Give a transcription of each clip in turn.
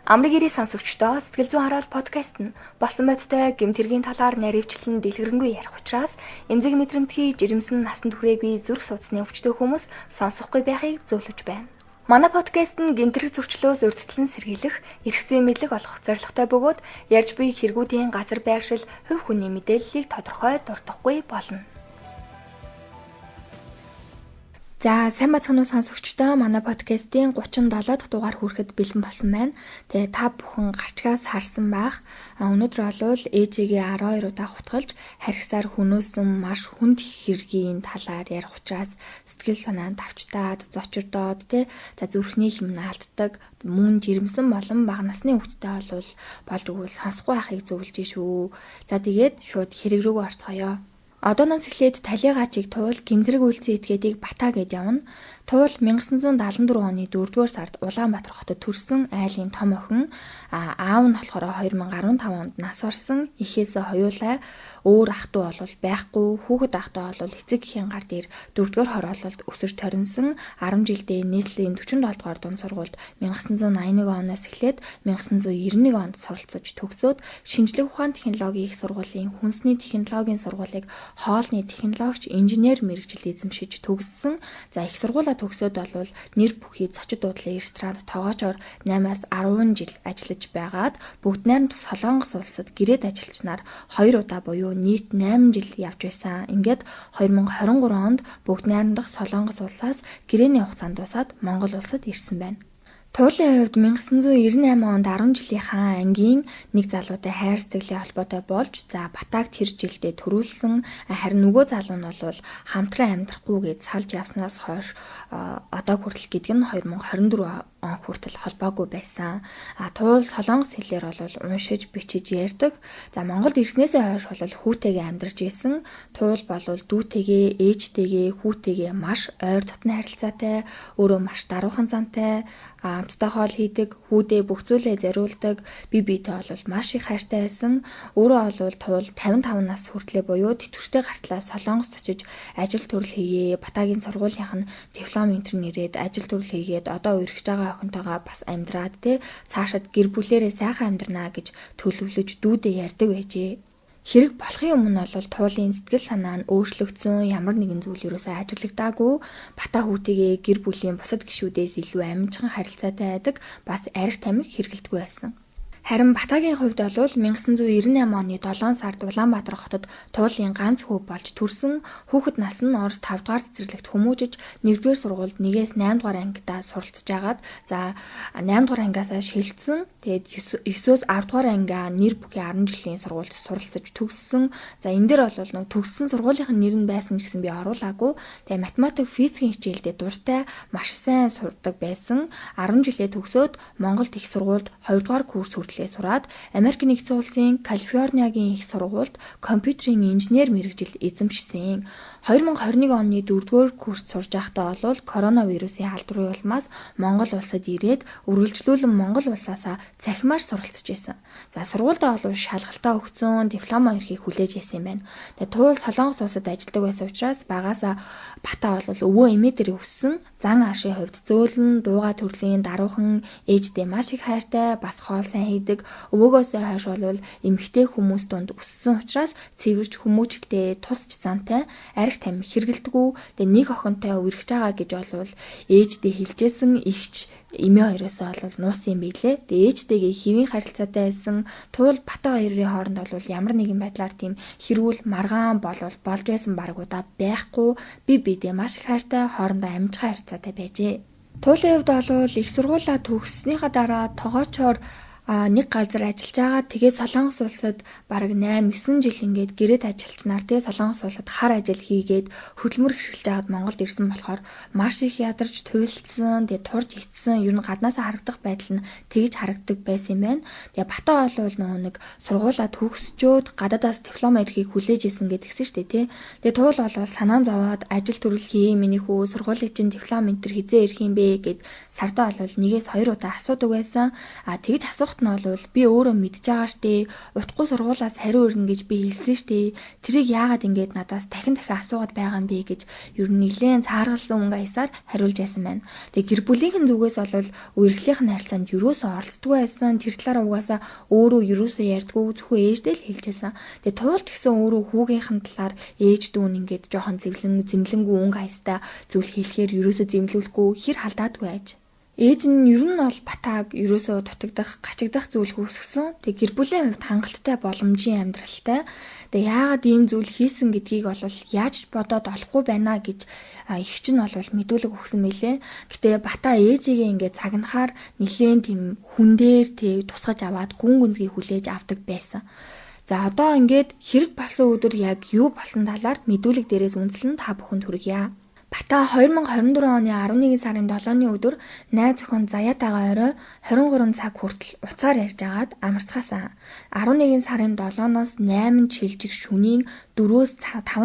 Амрыг ирээ сонсогчдоо Сэтгэл зүйн хараал подкаст нь болсон бодтой гэмтэргийн талаар наривчлан дэлгэрэнгүй ярих учраас эмзэг мэдрэмтгий жирэмсэн насан туршаагүй зүрх судасны өвчтөе хүмүүс сонсохгүй байхыг зөвлөж байна. Манай подкаст нь гэмтэрэг зөрчлөөс урьдчилан сэргийлэх, эрх зүйн мэдлэг олох зорилготой бөгөөд ярьж буй хэрэгүүдийн газар байршил, хувь хүний мэдээллийг тодорхой дурдахгүй болно. За сайн бацхан уу сонсогчдоо манай подкастын 37 дахь дугаар хүрэхэд бэлэн болсон байна. Тэгээ та бүхэн гарчгаас харсан байх. Өнөөдөр бол ээжигээ 12 удаа хутгалж харьцаар хөнөөсөн маш хүнд хэргийн талаар ярих учраас сэтгэл санаа давчтаад, зочирдоод за зүрхний хэмнэ алддаг, мөн жирэмсэн болон бага насны хүүхдтэй болж өгвөл сонсохгүй байхыг зөвлөж шүү. За тэгээд шууд хэрэг рүү орцгоё. Одооноос эхлээд талигаачийг туул гэмтрэг үйлцэн этгээдийг Батаа гэд явна. Туул 1974 оны 4-р сард Улаанбаатар хотод төрсэн айлын том охин. Аав нь болохоор 2015 онд нас барсан. Эхээсээ хоёулаа өөр ах トゥ бол байхгүй. Хүүхэд ах トゥ бол эцэг эхийн гар дээр 4-р хороололд өсөж торинсон. 10 жилдээ нийслэлийн 47-р дунд сургуульд 1981 оноос эхлээд 1991 онд суралцаж төгсөөд шинжлэх ухаан технологийн их сургуулийн хүнсний технологийн сургуулийг хоолны технологич инженер мэргэжил эзэмшиж төгссөн. За их сургуулаа төгсөөд бол нэр бүхий зочид дуудлын ресторанд тоогоочоор 8-аас 10 жил ажиллаж байгаад бүгд найрамд Солонгос улсад гэрээд ажилчнаар 2 удаа буюу нийт 8 жил явж байсан. Ингээд 2023 онд бүгд найрамдах Солонгос улсаас гэрээний хугацаанд дуусаад Монгол улсад ирсэн байна. Туулын хувьд 1998 онд 10 жилийнхаа ангийн нэг залуутай хайр сэтгэлийн холбоотой болж Батааг тэр жилдээ төрүүлсэн. Харин нөгөө залуу нь бол хамтран амьдрахгүй гэж салж явснаас хойш одоо хүртэл гэдэг нь 2024 он хүртэл холбоогүй байсан. Туул солонгос хэлээр бол уншиж, бичиж ярьдаг. За Монголд ирснээсээ хойш бол хүүтэйгээ амьдарч исэн. Туул бол дүүтэйгээ, ээжтэйгээ, хүүтэйгээ маш ойр дотны харилцаатай, өөрөө маш даруухан зантай, амттай хоол хийдэг, хүүдээ бүх зүйлээ зориулдаг, бие биетэй бол маш их хайртай байсан. Өөрөө бол Туул 55 нас хүртлээр буюу тэтгэвртэй гартлаа Солонгост очиж ажил төрөл хийгээ, Батаагийн сургуулийнх нь диплом интернерээд ажил төрөл хийгээд одоо үргэж байгаа охинтойгоо бас амьдраад цаашид гэр бүлээрээ сайхан амьдрнаа гэж төлөвлөж дүүдээ ярьдаг байжээ. Хэрэг болохын өмнө бол Туулын сэтгэл санаа нь өөрчлөгдсөн, ямар нэгэн зүйл юусаа ажиглагдаагүй. Батаа хүүтэйгээ гэр бүлийн бусад гишүүдээс илүү амжихан харилцаатай байдаг, бас арх тамхи хэрэглэдэггүй байсан. Харин Батаагийн хувьд бол 1998 оны 7 сард Улаанбаатар хотод Туулын ганц хүү болж төрсэн. Хүүхэд нас нь Орос 5 дугаар цэцэрлэгт хүмүүжиж 1-р сургуульд 1-ээс 8 дугаар ангидаа суралцж агаад 8 дугаар ангиасаа шилжсэн. Тэгээд 9-өөс 10 дугаар ангиа нэр бүхий 10 жилийн сургуульд суралцаж төгссөн. За энэ дээр бол төгссөн сургуулийнхын нэр нь байсан ч гэсэн би оруулаагүй. Тэгээд математик, физикийн хичээлдээ дуртай, маш сайн сурдаг байсан. 10 жилээ төгсөөд Монголд их сургуульд 2 дугаар курс сураад Америк нэгдсэн улсын Калифорниагийн их сургуульд компьютерийн инженер мэргэжил эзэмшсэн. 2021 оны 4-р курс сурж байхдаа бол коронавирусын халдварын улмаас Монгол улсад ирээд үргэлжлүүлэн Монгол улсаасаа цахимаар суралцж байсан. За сургуульдаа бол шалгалтаа өгсөн, дипломо эрхийг хүлээж байсан юм байна. Тэгээд Туул Солонгос улсад ажилладаг байсан учраас багаасаа Батаа бол өвөө эмээ дээр өссөн. Зан аашийн хувьд зөөлөн, дууга төрлийн даруухан, ээждээ маш их хайртай, бас хоол сайн хийдэг. Өвөөгөөсөө хойш бол эмэгтэй хүмүүс дунд өссөн учраас цэвэрч хүмүүжлтэй, тусч зантай, арх тамхи хэрэглэдэггүй. Тэгээ нэг охинтой үргэж байгаа гэж бол ээждээ хэлжсэн, ихч эмээ хоёроосоо бол нуусан юм билээ. Тэгээ ээжтэйгээ хэвийн харилцаатай байсан. Туул Батаа хоёрын хооронд бол ямар нэгэн байдлаар тийм хэрүүл маргаан болж байсан баргуудаа байхгүй. Би биедээ маш их хайртай, хоорондоо амжихаа харилцаатай байжээ. Туулын хувьд бол их сургуулаа төгссөнийхаа дараа тоогоочоор нэг газар ажиллаж байгаа. Тэгээд Солонгос улсад бараг 8-9 жил ингээд гэрээд ажилчнаар Солонгос улсад хар ажил хийгээд хөдөлмөр хэрхэлж байгаад Монголд ирсэн болохоор маш их ядарч туйлдсан, тэгээд турж ицсэн, ер нь гаднаасаа харагдах байдал нь тэгж харагддаг байсан юм байна. Тэгээд Батаа бол нэг сургуулаа төгсчөөд гадаадаас диплом эрхийг хүлээж исэн гэдгсэн шүү дээ. Тэгээд Туул бол санаан зовоод ажил төрөл хий, миний хүү сургуулийн чинь диплом энтер хизээ ирэх юм бэ гэд сардаа бол 1-2 удаа асуудаг байсан. Тэгж асуух дахь нь бол би өөрөө мэдж байгаа штэ. Утгагүй сургуулаас хариу ирнэ гэж би хэлсэн штэ. Тэрийг яагаад ингэж надаас дахин асуугаад байгаа юм бэ гэж ер нь нэлээд цааргалсан өнгө аясаар хариулж байсан байна. Тэгээ гэр бүлийнхэн зүгээс бол үерхлийнх нь харилцаанд юусоо оролцдоггүй байсан. Тэр талаараа угаасаа өөрөө юусоо ярьдгүй зөвхөн ээждээ л хэлжсэн. Тэгээ туулч гэсэн өөрөө хүүгийнх нь талаар ээж дүүн ингэж жоохон зэмлэнгүй өнгө аястай зүйл хэлэхээр юусоо зэмлүүлэхгүй хэр халдаадгүй байж. Ээж нь ер нь бол батаг ерөөсөө дутагдах, гачигдах зүйл үүсгэсэн. Тэг гэр бүлийн хувьд хангалттай боломжийн амьдралтай. Тэг яагаад ийм зүйл хийсэн гэдгийг бол яаж бодоод олохгүй байна гэж эгч нь бол мэдүүлэг өгсөн мэлээ. Гэтэ бата ээжигээ ингээд цагнахаар нэлээд тийм хүн дээр тусгаж аваад гүн гүнзгий хүлээж авдаг байсан. За одоо ингээд хэрэг болсон өдөр яг юу болсон талаар мэдүүлэг дээрээс үндэслэн та бүхэнд хүргье. Бата 2024 оны 11 сарын 7-ны өдөр найз охин Заяатайгаа орой 23 цаг хүртэл уцаар ярьж агаад амарцгаасан. 11 сарын 7-ноос 8 шилжих шөнийн 4-5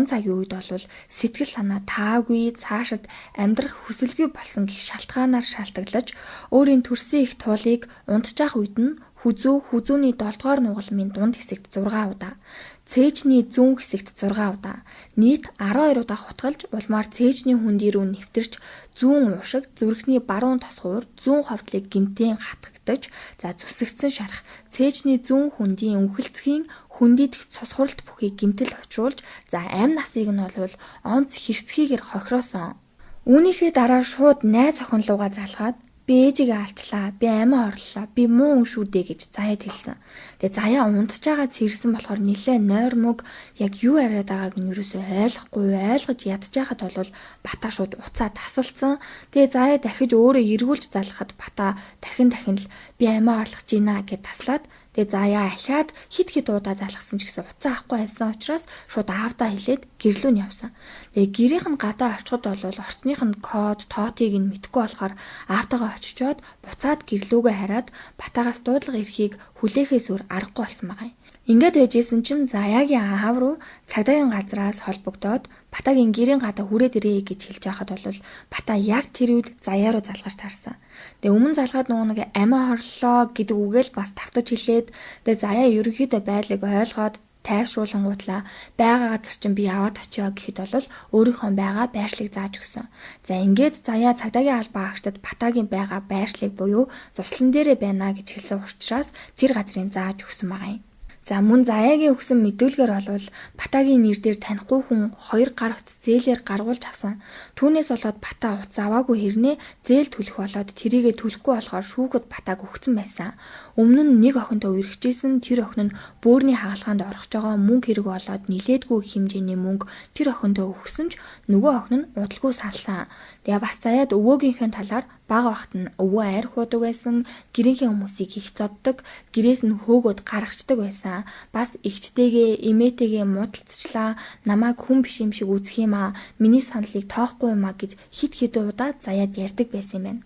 цагийн үед бол сэтгэл санаа таагүй цаашид амьдрах хүсэлгүй болсон гэх шалтгаанаар шалтгаглаж өөрийн төрсөн их туулыг унтжаах үед нь хүзүүний 7 дугаар нугалмын дунд хэсэгт 6 удаа, цээжний зүүн хэсэгт 6 удаа, нийт 12 удаа хутгалж улмаар цээжний хүндий рүү нэвтэрч зүүн уушиг, зүрхний баруун тосгуур, зүүн ховдлыг гэмтэн хатгагдаж, зүсэгдсэн шарах, цээжний зүүн хүндийн өнхөлцгийн хүндий дэх цус хуралд бүхийг гэмтэл учруулж, амь насыг нь бол онц хэрцгийгээр хохироосон. Үүнийхээ дараа шууд найз охин руугаа залгаад би ээжигээ алчлаа, би амиа орлоо, би муу хүн шүү дээ гэж Заяад хэлсэн. Тэгээ Заяа унтж байгаа цэрсэн болохоор нилээ нойр мөг яг юу яриад байгааг нь юусоо ойлгож ядчихад бол Бата шууд уцаа тасалсан. Тэгээ Заяа дахиж өөрөө эргүүлж залгахад Бата дахин л би амиа орлох гинэ гэж таслаад тэгээ Заяа ахаад хит удаа залгасан ч гэсэн уцаа авахгүй байсан учраас шууд аавдаа хэлээд гэрлүү нь явсан. Тэгээ гэрийнх нь гадаа очиход бол орчных нь код, тоотыг нь мэдэхгүй болохоор аавтайгаа очичоод буцаад гэрлүүгээ хараад Батагаас дуудлага ирэхийг хүлээхээс өөр аргагүй болсон байгаа юм. Ингээд ээжсэн чинь Заяагийн аав руу цагдаагийн газраас холбогдоод Батагийн гэрийн гадаа хүрээд ирээ гэж хэлж байхад бол Бата яг тэр үед Заяа руу залгаж таарсан. Тэгээ өмнө залгаад нэг амиа хорлоо гэдэг үгээл бас тавтаж хэлээд тэгээ Заяа ерөнхийдөө байдлыг ойлгоод тайвшруулангуудлаа байгаа газар чинь би яваад очиё гэхэд бол өөрийнхөө байгаа байршлыг зааж өгсөн. За ингээд Заяа цагдаагийн албаа агштад Батагийн байгаа байршлыг буюу цуслан дээрээ байна гэж хэлсэн учраас тэр газрыг зааж өгсөн байгаа юм. За мөн Заяагийн өгсөн мэдүүлгээр бол Батагийн нэр дээр танихгүй хүн 2 гарагт зээлээр гаргуулж авсан. Түүнээс болоод Бата уц аваагүй хэрнээ зээл төлөх болоод тэрийгэ төлөхгүй болохоор шүүхэд Батаг өгсөн байсан. Өмнө нь нэг охинтой үргэжсэн тэр охин нь бөөрийн хагалгаанд орох жоо мөнгө хэрэг болоод нилээдгүй хэмжээний мөнгө тэр охинтой өгсөн ч нөгөө охин нь удалгүй салсан. Тэгээ бас Заяад өвөөгийнхээ талаар бага бахт нь өвөө айр хуудаг байсан, гэрийнхээ хүмүүсийг их зоддог, гэрээс нь хөөгөөд гаргацдаг байсан. Бас эгчтэйгээ, эмээтэйгээ муудалцчлаа, намайг хүн биш юм шиг үзэх юм аа, миний саналыг тоохгүй юм аа гэж хит удаа Заяад ярьдаг байсан юм байна.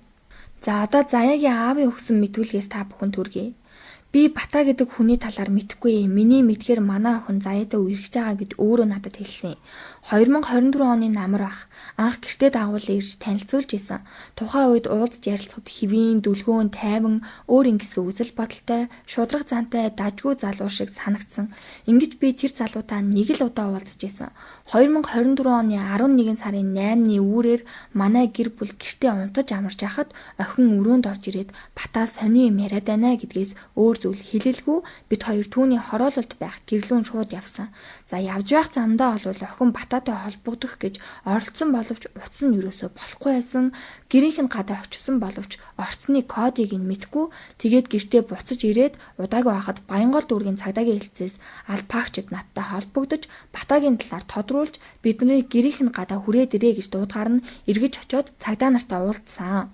За одоо Заяагийн аавын өгсөн мэдүүлгээс та бүхэнд хүргэе. Би Бата гэдэг хүний талаар мэдэхгүй. Миний мэдхээр манай охин Заяатай үерхэж байгаа гэж өөрөө надад хэлсэн. 2024 оны намар бах. Анх гэртээ дагуулсан ирж танилцуулж исэн. Тухайн үед уулзж ярилцахад хэвийн, дүлгөөн, тайван, өөр ингэсэн үзэл бодолтой, шудраг зантай, дажгүй залуу шиг санагдсан. Ингэж би тэр залуутай нэг л удаа уулзж исэн. 2024 оны 11 сарын 8-ны үүрээр манай гэр бүл гэртээ унтаж амарч байхад охин өрөөнд орж ирээд Бата сони юм яриад байна гэдгээс өөр зүйл хэлэлгүй бид хоёр түүний хороололд байх гэрлүүн шууд явсан. За явж байх замдаа бол охин Бататай холбогдох гэж оролцсон боловч утас нь юусоо болохгүй байсан. Гэрийнх нь гадаа очсон боловч орцны кодыг нь мэдгүй. Тэгээд гэртээ буцаж ирээд удаагүй байхад Баянгол дүүргийн цагдаагийн хэлцээс албаагчид надтай холбогдож Батагийн талаар тодруулж бидний гэрийнх нь гадаа хүрээд ирээ гэж дуудгаар нь эргэж очиод цагдаа нартай уулзсан.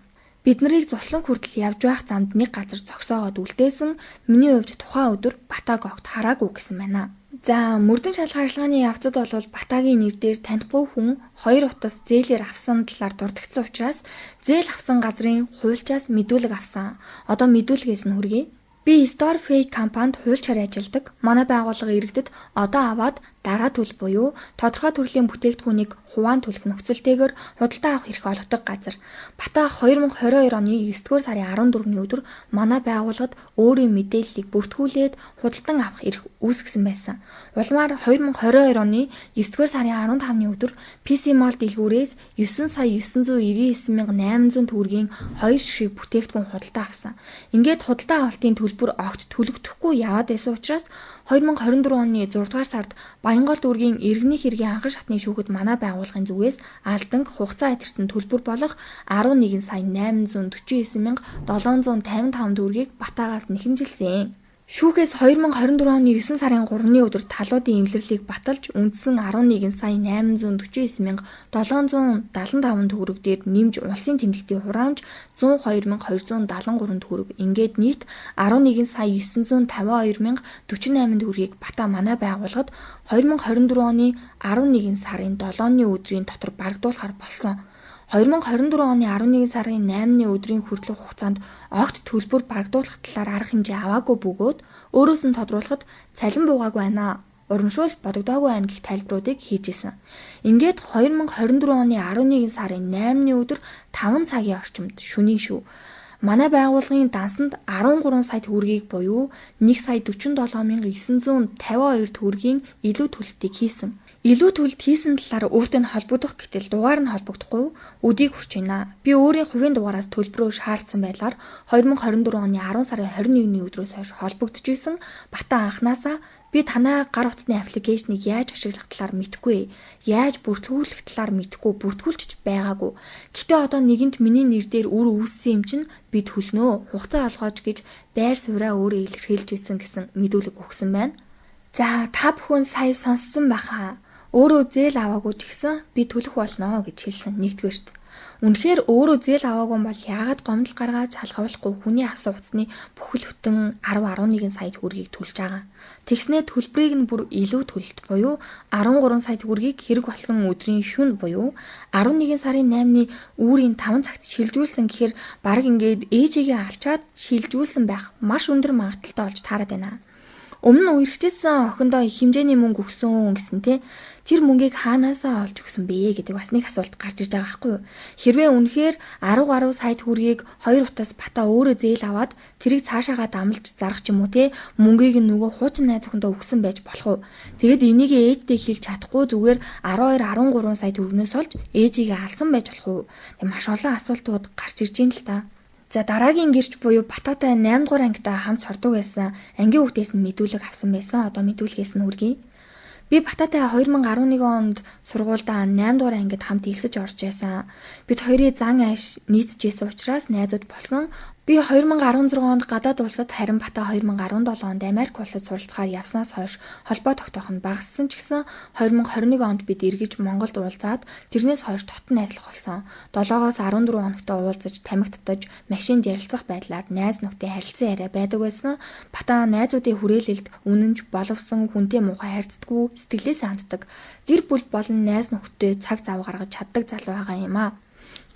Бид нарыг цуслан хүртэл явж байх замд нэг газар зогсоогоод үлдээсэн. Миний хувьд тухайн өдөр Батаг огт хараагүй гэсэн байна. За мөрдөн шалгаалгын явцад бол Батагийн нэр дээр танихгүй хүн 2 утас зээлээр авсан талаар дурдгдсан учраас зээл авсан газрын хуульчаас мэдүүлэг авсан. Одоо мэдүүлгээс нь хүргэе. Би Storefake компанид хуульчаар ажилладаг. Манай байгууллага иргэдэд одоо аваад дараа төлөв буюу тодорхой төрлийн бүтээгдэхүүнийг хуваан төлөх нөхцөлтэйгээр худалдаа авах эрх олгодог газар. Бата 2022 оны 9-р сарын 14-ний өдөр манай байгууллагад өөрийн мэдээллийг бүртгүүлээд худалдан авах эрх үүсгэсэн байсан. Улмаар 2022 оны 9-р сарын 15-ны өдөр PC Mall дэлгүүрээс 9,999,800 төгрөгийн 2 ширхэг бүтээгдэхүүн худалдаа авсан. Ингээд худалдаа авалтын төлбөр огт төлөгдөхгүй яваад байсан учраас 2024 оны 6 дугаар сард Баянгол дүүргийн иргэний хэргийн анхан шатны шүүхэд манай байгууллагын зүгээс алданг хугацаа хэтэрсэн төлбөр болох 11,849,755 төгрөгийг Батаагаас нэхэмжилсэн. Шүүхээс 2024 оны 9 сарын 3-ны өдөр талуудын эвлэрлийг баталж үндсэн 11,849,775 төгрөг дээр нэмж улсын тэмдэгтийн хураамж 102,273 төгрөг. Ингээд нийт 11,952,048 төгрөгийг Бата манай байгууллагад 2024 оны 11 сарын 7-ны өдрийн дотор барагдуулахар болсон. 2024 оны 11 сарын 8-ны өдрийн хүртэлх хугацаанд огт төлбөр барагдуулах талаар арга хэмжээ аваагүй бөгөөд өөрөөс нь тодруулахад цалин буугаагүй байна, урамшуул бодогдоогүй байна гэх тайлбаруудыг хийжсэн. Ингээд 2024 оны 11 сарын 8-ны өдөр 5 цагийн орчимд шөнийн шүү. Манай байгууллагын дансанд 13 сая төгрөгийг буюу 1,47,952 төгрөгийн илүү төлөлтийг хийсэн. Илүү төлөлт хийсэн талаар өөртөө нь холбогдох гэтэл дугаар нь холбогдохгүй өдийг хүрч байна. Би өөрийн хувийн дугаараас төлбөрөөр шаардсан байдлаар 2024 оны 10 сарын 21-ний өдрөөс хойш холбогдож исэн Бата анханасаа би танай гар утасны аппликейшнийг яаж ашиглах талаар мэдэхгүй, яаж бүртгүүлэх талаар мэдэхгүй, бүртгүүлж байгаагүй. Гэтэ одоо нэгэнт миний нэр дээр үр үүссэн юм чинь би төлнө, хугацаа олгооч гэж байр сууриа өөрөө илэрхийлж ирсэн гэсэн мэдүүлэг өгсөн байна. За та бүхэн сая сонссон байхаа. Өөрөө зээл аваагүй ч гэсэн би төлөх болно гэж хэлсэн нэгдүгээрт. Үнэхээр өөрөө зээл аваагүй бол яагаад гомдол гаргаж халахвахгүй хүний авсан утасны бүхэл бүтэн 10-11 сая төгрөгийг төлж байгаа. Тэгснээ төлбөрийг нь бүр илүү төлөлт буюу 13 сая төгрөгийг хэрэг болсон өдрийн шөнө буюу 11 сарын 8-ны үүрийн 5 цагт шилжүүлсэн гэхээр баг ингээд ээжигээ алчаад шилжүүлсэн байх маш өндөр магадaltaй болж таарад байна. Өмнө нь үерхжсэн охиндоо их хэмжээний мөнгө өгсөн гэсэн те тэр мөнгийг хаанаасаа олж өгсөн бэ гэдэг бас нэг асуулт гарч иж байгаа байхгүй юу. Хэрвээ үнэхээр 10 гаруй сая төгрөгийг хоёр утас Бата өөрөө зээл аваад тэрийг цаашаагаа дамлж зарах ч юм уу те мөнгийг нь нөгөө хуучин найз охиндоо өгсөн байж болох уу. Тэгэд энийг ээжтэй хэлж чадахгүй зүгээр 12-13 сая төгрөгнөөс олж ээжигээ алсан байж болох уу. Тэг маш олон асуултууд гарч ирж ийн л та. За дараагийн гэрч буюу Бататай 8 дугаар ангитай хамт сурдаг байсан ангийн хүүхдээс нь мэдүүлэг авсан байсан. Одоо мэдүүлгээс нь үргэе. Би Бататай 2011 онд сургуульдаа 8 дугаар ангид хамт элсэж орж байсан. Бид хоёрын зан ааш нийцжсэн учраас найзууд болсон. Би 2016 онд гадаад улсад харин Бата 2017 онд Америк улсад суралцахаар явснаас хойш холбоо тогтоох нь багассан ч гэсэн 2021 онд бид эргэж Монголд уулзаад тэрнээс хойш дотн найзлах болсон. 7-оос 14 хоногтой уулзаж, тамхитдаж, машинд ярилцах байдлаар найз нөхдөд харилцан яриа байдаг байсан. Бата найзуудын хүрээлэлд үнэнч боловсон хүнтэй муухай харьцдаггүй, сэтгэлээсээ ханддаг. Гэр бүл болон найз нөхдөд цаг зав гаргаж чаддаг залуу байгаа юм аа.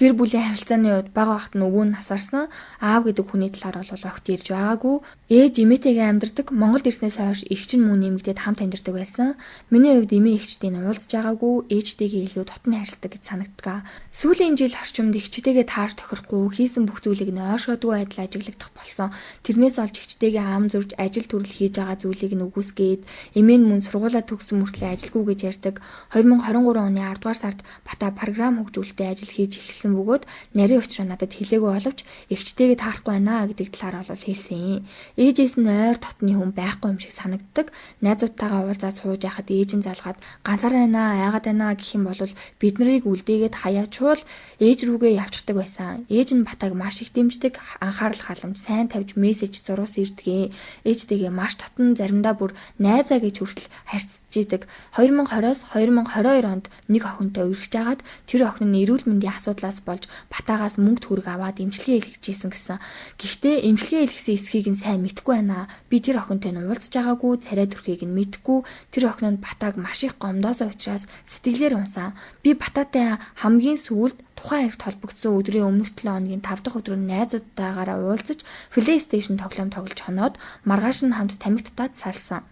Гэр бүлийн харилцааны үед бага багт нөгөө нь насарсан аав гэдэг хүний талаар бол огт ярьж байгаагүй. Ээж эмээтэйгээ амьдардаг. Монголд ирснээс хойш эгч нь мөн нэмэгдээд хамт амьдардаг байсан. Миний хувьд эмээ эгчтэй нь уулзж байгаагүй, ээжтэйгээ илүү дотн харилцдаг гэж санагддаг. Сүүлийн жил орчимд эгчтэйгээ таарч тохирохгүй, хийсэн бүх зүйлийг нь ойшоодгүй адил ажиглагдах болсон. Тэрнээс олж эгчтэйгээ ам зурж ажил төрөл хийж байгаа зүйлийг нь үгүйсгээд эмээ нь мөн сургуулаа төгссөн мөртлөө ажилгүй гэж ярьдаг. 2023 оны 10 дугаар сард Бата програм хөгжүүлэлттэй ажил хийж эхэлсэн бөгөөд нарийн учраа надад хэлээгүй боловч эгчтэйгээ таарахгүй байна гэдэг талаар бол хэлсэн. Ээжээс нь ойр дотны хүн байхгүй юм шиг санагддаг. Найзуудтайгаа уулзаад сууж яхад ээж нь залгаад ганцаараа байна, айгаад байна гэх юм бол бид нарыг үлдээгээд хаяачвал ээж рүүгээ явчихдаг байсан. Ээж нь Батаг маш их дэмждэг, анхаарал халамж сайн тавьж мессеж зурус ирдэг. Ээжтэйгээ маш дотн заримдаа бүр найзаа гэж хүртэл харьцаж идэг. 2020-оос 2022 онд нэг охинтой үргэлж агаад тэр охин нь эрүүл мэндийн асуудлаас болж Батагаас мөнгө төгрөг аваад эмчилгээ хийлгэжсэн гэсэн. Гэхдээ эмчилгээ хийлгэсэн эсхийг нь сайн мэдэхгүй байна. Би тэр охинтой нь уулзж байгаагүй, царай төрхийг нь мэдэхгүй. Тэр охин нь Батаг маш их гомдоосоо учраас сэтгэлээр унсан. Би Бататай хамгийн сүүлд тухайн хэрэгт холбогдсон өдрийн өмнөх 7 хоногийн 5 дахь өдрөнд найзуудтайгаараа уулзаж PlayStation тоглоом тоглож хоноод маргааш нь хамт тамхитдаад салсан.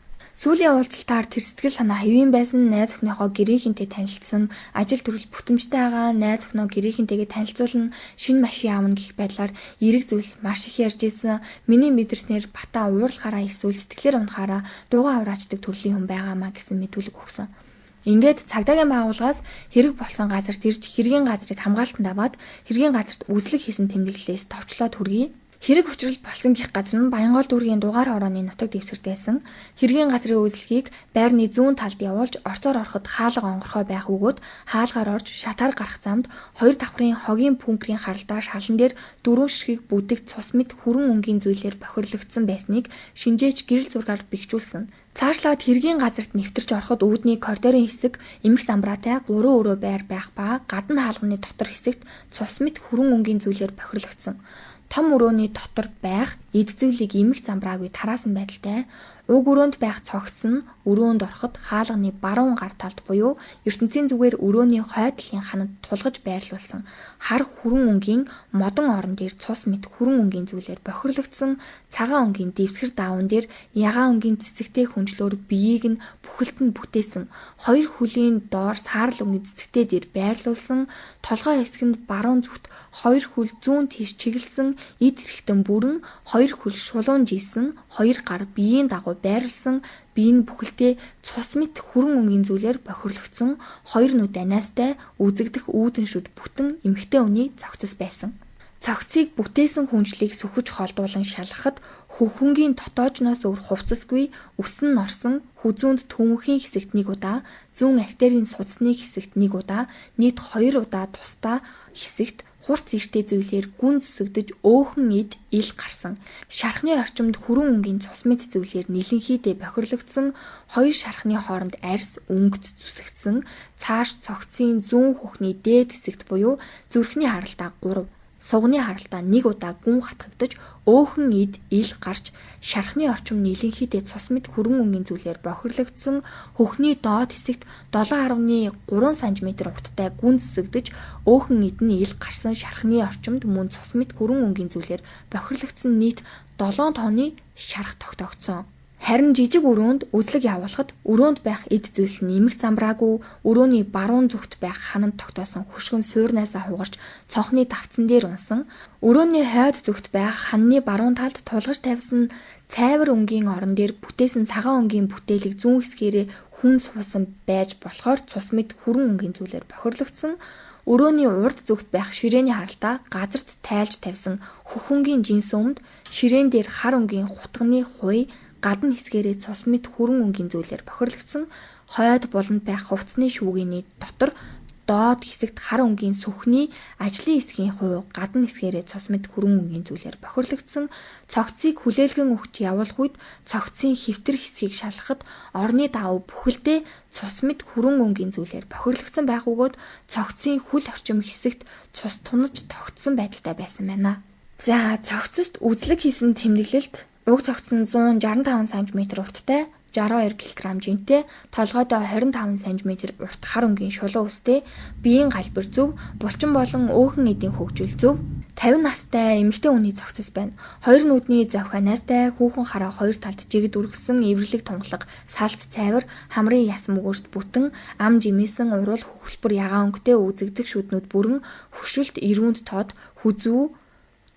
Сүүлийн уулзалтаар тэр сэтгэл санаа хэвийн байсан найз охиныхоо гэрийнхэнтэй танилцсан, ажил төрөл бүтэмжтэй байгаа найз охиноо гэрийнхэнтэйгээ танилцуулна, шинэ машин аавна гэх байдлаар эерэг зүйлс маш их ярьж ийсэн. Миний мэдэрснээр бата уурлахаараа эсвэл сэтгэлээр унахаараа дуугаа авраачдаг төрлийн хүн байгаамаа гэсэн мэдүүлэг өгсөн. Ингээд цагдаагийн байгууллагаас хэрэг болсон газарт ирж хэргийн газрыг хамгаалтанд аваад хэргийн газарт үзлэг хийсэн тэмдэглэлээс товчлоод хүргэе. Хэрэг учрал болсон гих газар нь Баянгол дүүргийн дугаар хорооны нутаг дэвсгэрт байсан. Хэргийн газрын үйлчлэгийг байрны зүүн талд явуулж орцоор ороход хаалга онгорхой байх өгөөд хаалгаар орж шатаар гарах замд хоёр давхрын хогийн пүнкрийн харалдаа шалан дээр дөрвөн ширхэг бүдэгт цус мэд хүрэн өнгийн зүйлээр бохирлогдсон байсныг шинжээч гэрэл зургаар бэхжүүлсэн. Цаашлаад хэргийн газарт нэвтэрч ороход үүдний коридорын хэсэг эмх замбраатай 3 өрөө байр байх ба гадна хаалганы дотор хэсэгт цус мэд хүрэн өнгийн зүйлээр бохирлогдсон. Том өрөөний дотор байх эд зүйлийг эмх замбраагүй тараасан байдалтай уг өрөөнд байх цогц нь өрөөнд ороход хаалганы баруун гар талд буюу ертөнцийн зүгээр өрөөний хойдлын ханад тулгаж байрлуулсан хар хүрэн өнгийн модон орон дээр цус мэт хүрэн өнгийн зүйлээр бохирлогдсон цагаан өнгийн дэвсгэр даавн дээр ягаан өнгийн цэцэгтэй хүнжлөөр биеийг нь бүхэлд нь бүтээсэн хоёр хүлийн доор саарл өнгийн цэцэгтэй дээр байрлуулсан толгой хэсгэнд баруун зүгт хоёр хөл зүүн тийш чиглэсэн эд хэрэгтэн бүрэн хоёр хөл шулуун жийсэн хоёр гар биеийн дагуу байрлсан биеийн бүхэлдээ цус мэт хүрэн өнгийн зүйлээр бохирлогдсон хоёр нүд анаастай үзэгдэх үүдэн шүд бүтэн эмхтэй үний цогцос байсан. Цогцыг бүтээсэн хүнжлийг сүхэж холдуулан шалгахад хөхөнгийн дотоожноос өөр хувцасгүй үсэн норсон хүзүүнд төмөхийн хэсэгт нэг удаа зүүн артерийн судасны хэсэгт нэг удаа нийт 2 удаа тусдаа хэсэгт хурц иртэй зүйлээр гүн зүсэгдэж өөхөн эд ил гарсан. Шархны орчимд хүрэн өнгийн цус мэт зүйлээр нэлэнхийдээ бохирлогдсон хоёр шархны хооронд арьс өнгөц зүсэгдсэн цааш цогцын зүүн хөхний дээд хэсэгт буюу зүрхний харалтаа 3 сугны харалтаа нэг удаа гүн хатгагдаж өөхөн эд ил гарч шархны орчим нэлэнхийдээ цус мэт хүрэн өнгийн зүйлээр бохирлогдсон хөхний доод хэсэгт 7.3 см урттай гүн зүсэгдэж өөхөн эд нь ил гарсан шархны орчимд мөн цус мэт хүрэн өнгийн зүйлээр бохирлогдсон нийт 7 тонны шарх тогтоогдсон. Харин жижиг өрөөнд үзлэг явуулахад өрөөнд байх эд зүйлс нь эмх замбраагүй өрөөний баруун зүгт байх хананд тогтоосон хөшгөн суурнаасаа хугарч цонхны давцсан дээр унсан өрөөний хойд зүгт байх ханны баруун талд тулгаж тавьсан цайвар өнгийн орон дээр бүтээсэн цагаан өнгийн бүтээлийг зүүн хэсгээрээ хүн суусан байж болохоор цус мэд хүрэн өнгийн зүйлээр бохирлогдсон өрөөний урд зүгт байх ширээний харалтаа газарт тайлж тавьсан хөхөнгийн жинс өмд ширээн дээр хар өнгийн хутганы хуй гадна хэсгээрээ цус мэт хүрэн өнгийн зүйлээр бохирлогдсон хойд буланд байх хувцсны шүүгийний дотор доод хэсэгт хар өнгийн сүхний ажлын хэсгийн хувь гадна хэсгээрээ цус мэт хүрэн өнгийн зүйлээр бохирлогдсон цогцыг хүлээлгэн өгч явуулах үед цогцын хэвтэр хэсгийг шалгахад орны даав бүхэлдээ цус мэт хүрэн өнгийн зүйлээр бохирлогдсон байх бөгөөд цогцын хүл орчим хэсэгт цус тунаж тогтсон байдалтай байсан байна. За цогцост үзлэг хийсэн тэмдэглэлд уг цогц нь 165 см урттай, 62 кг жинтэй, толгойдоо 25 см урт хар өнгийн шулуун үстэй, биеийн галбир зөв, булчин болон өөхөн эдийн хөгжил зөв, 50 настай эмэгтэй хүний цогцос байна. Хоёр нүдний зовх анаастай, хүүхэн хараа хоёр талд жигд үргэсэн эвэрлэг тунгалаг, салт цайвар, хамрын яс мөгөөрт бүтэн, ам жимээсэн уруул хөвгөлбөр ягаан өнгөтэй үзэгдэх шүднүүд бүрэн хөшөлт ирүүнд тод, хүзүү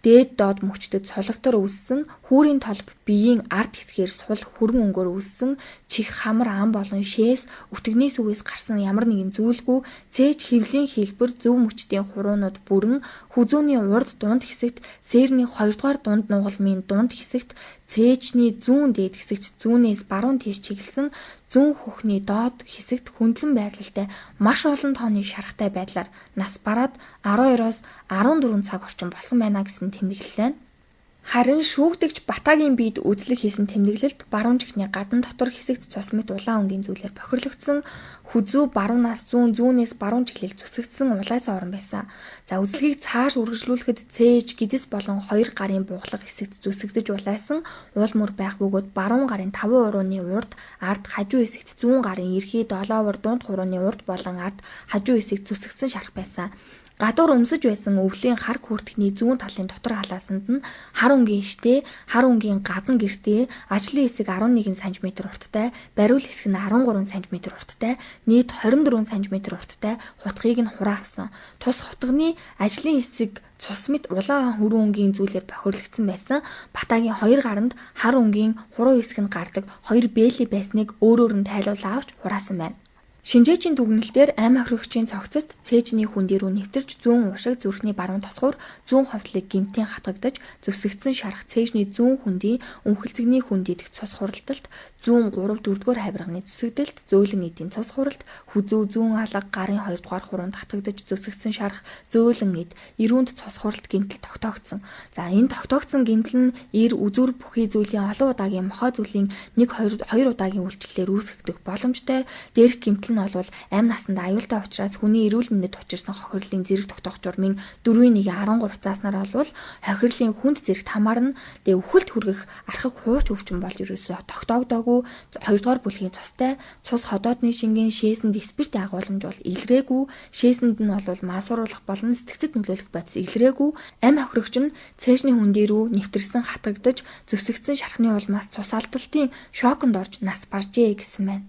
дээд доод мөчдөд соловтор үүссэн хүүрийн толб биеийн ард хэсгээр сул хүрэн өнгөөр үүссэн чих хамар ам болон шээс өтгний сүгээс гарсан ямар нэгэн зүйлгүй цээж хөвлийн хэлбэр зөв мөчдийн хуруунууд бүрэн хүзүүний урд дунд хэсэгт сэрний 2 дугаар дунд нугалмын дунд хэсэгт цээжний зүүн дээд хэсэгт зүүнээс баруун тийш чиглэсэн зүүн хөхний доод хэсэгт хөндлөн байрлалтай маш олон тооны шаргатай байдлаар нас бараад 12-оос 14 цаг орчим болсон байна гэсэн тэмдэглэл байна. Харин шүүгдэгч Батагийн биед үзлэг хийсэн тэмдэглэлд баруун чихний гадна дотор хэсэгт цус мэт улаан өнгийн зүйлээр бохирлогдсон хүзүү баруунаас зүүнээс баруун чихлийг зүсэгдсэн улайц орон байсан. За үзлэгийг цааш үргэлжлүүлэхэд цээж гидс болон 2 гарын буглах хэсэгт зүсэгдэж улайсан уул мөр байх бөгөөд баруун гарын 5 урууны урд ард хажуу хэсэгт зүүн гарын эрхий долоовор дунд хурууны урд болон ард хажуу хэсэгт зүсэгдсэн шарх байсан. Гадуур өмсөж байсан өвлийн хар күртгэний зүүн талын дотор халаасанд нь хар өнгийн штэй, хар өнгийн гадна гэртээ ажлын хэсэг 11 см урттай, бариул хэсэг нь 13 см урттай, нийт 24 см урттай хутгийг нь хураа авсан. Тус хутганы ажлын хэсэг цус мэт улаан хөрөн өнгийн зүйлээр бохирлогдсон байсан. Батагийн хоёр гаранд хар өнгийн хуруу хэсэг нь гардаг хоёр бэли байсныг өөрөөр нь тайлбарлаа авч хураасан байна. Шинжээчийн дүгнэлтээр ам хохирогчийн цогцост цээжний хүндээ рүү нэвтэрч зүүн уушиг зүрхний баруун тосгоор зүүн ховтлыг гэмтэн хатгагдаж зөвсөгдсөн шарах цээжний зүүн хүндийн өнхөлцөгний хүнд идэх цус хуралдалт, зүүн 3-4-р хавирганы зүсэгдэлт, зөөлөн эдийн цус хуралт, хүзүү зүүн алга гарын 2-р хуруунд хатгагдаж зөвсөгдсөн шарах зөөлөн эд, эрүүнд цус хуралт гэмтэл тогтоогдсон. За энэ тогтоогдсон гэмтэл нь эр үзүр бүхий зүйлийн олон удаагийн мохой зүйлийн 1-2 удаагийн үйлчлэлээр үүсгэх боломжтой. Дээрх гэмтэл нь бол амь насанд аюултай учраас хүний эрүүл мэндэд учирсан хохирлын зэрэг тогтоох журмын 4-1-13 зааснаар болвол хохирлын хүнд зэрэгт хамаарна. Тэгээ үхэлд хүргэх архаг хууч өвчин бол ерөөсөө тогтоогдоогүй. 2-р бүлгийн цустай цус ходоодны шингийн шээсэнд спирт агуулмж бол илрээгүй. Шээсэнд нь бол маасууруулах болон сэтгцэд нөлөөлөх бодис илрээгүй. Амь хохирогч нь цээжний хүндээ рүү нэвтэрсэн хатгагдаж зөвсөгдсөн шархны улмаас цус алдалтын шоконд орж нас баржээ гэсэн байна.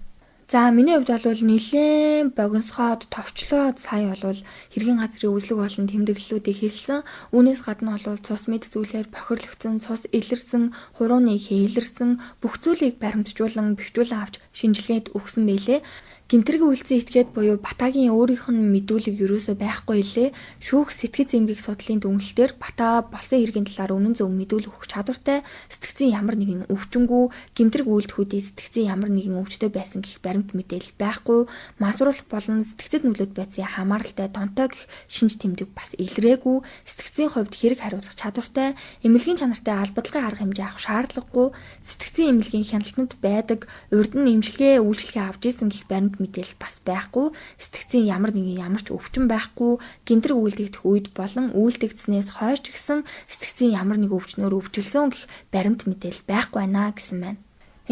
За миний хувьд бол нэлээд богиносхоод товчлоод сая бол хэргийн газрын үзлэг болон тэмдэглэлүүдийг хэлсэн. Үүнээс гадна бол цус мэд зүйлээр бохирлогдсон, цус илэрсэн, хурууны хэлэрсэн бүх зүйлийг баримтжуулан бэхжүүлэн авч шинжилгээд өгсөн байлээ. Гэмтэрэг үйлцэн этгээд буюу Батагийн өөрийнх нь мэдүүлэг ерөөсөө байхгүй илээ. Шүүх сэтгэц эмгэг судлалын дүгнэлтээр Бата болсон хэргийн талаар үнэн зөв мэдүүлэг өгөх чадвартай, сэтгцийн ямар нэгэн өвчнгүй, гэмтэрэг үйлдэлүүдийн сэтгцийн ямар нэгэн өвчтөй байсан гэх баримт мэдээлэл байхгүй, масруулах болон сэтгцэд нөлөөд байцын хамааралтай донтой гэх шинж тэмдэг бас илрээгүй, сэтгцийн хувьд хэрэг хариуцах чадвартай, эмнэлгийн чанартай албадлагын арга хэмжээ авах шаардлагагүй, сэтгцийн эмнэлгийн хяналтанд байдаг, урд нь эмчилгээ үйлчлэгээ авч исэн гэх баримт мэдээлэл бас байхгүй, сэтгцийн ямар ч өвчин байхгүй, гэмтэрэг үйлдэгдэх үед болон үйлдэгдснээс хойш гэсэн сэтгцийн ямар нэг өвчнөөр өвчлсөн гэх баримт мэдээлэл байхгүй байна гэсэн байна.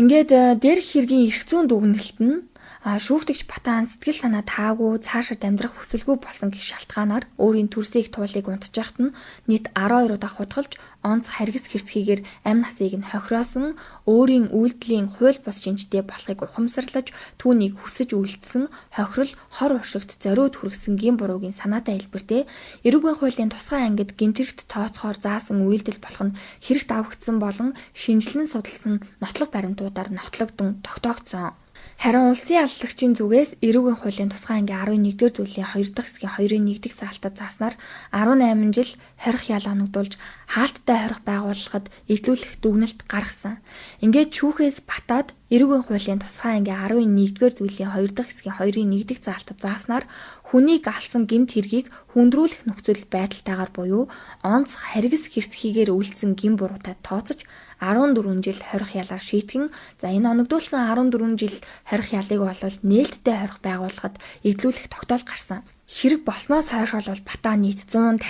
Ингээд дээрх хэргийн эрх зүйн дүгнэлт нь шүүгтэгч Батан сэтгэл санаа таагүй цаашид амьдрах хүсэлгүй болсон гэх шалтгаанаар өөрийн төрсөн их туулыг унтжахт нь нийт 12 удаа хутгалж онц харгас хэрцгийгээр амь насыг нь хохироосон, өөрийн үйлдэлийн хууль бус шинжтэй болохыг ухамсарлаж түүнийг хүсэж үйлдсэн хохирол хор уршигт зориуд хүргэсэн гин буруугийн санаатай хэлбэртэй эрүүгийн хуулийн тусгай ангид гэмтэрэгт тооцохоор заасан үйлдэл болох нь хэрэгт авагдсан болон шинжилэн судалсан нотлох баримтуудаар нотлогдсон тогтоогдсон. Харин улсын аллагчийн зүгээс эрүүгийн хуулийн тусгай ангийн 11-р зүйлийн 2 дахь хэсгийн 2-1 дэх заалтад зааснаар 18 жил хорих ял оногдуулж хаалттай хорих байгууллагад эдлүүлэх дүгнэлт гаргасан. Ингээд шүүхээс батаад эрүүгийн хуулийн тусгай ангийн 11-р зүйлийн 2 дахь хэсгийн 2-1 дэх заалтад зааснаар хүнийг алсан гэмт хэргийг хүндрүүлэх нөхцөл байдалтайгаар буюу онц харгас хэрцгийгээр үйлдсэн гин буруутай тооцож 14 жил хорих ялаар шийтгэн. За энэ оногдуулсан 14 жил хорих ялыг бол нээлттэй хорих байгууллагад эдлүүлэх тогтоол гарсан. Хэрэг болсноос хойш бол Бата нийт 157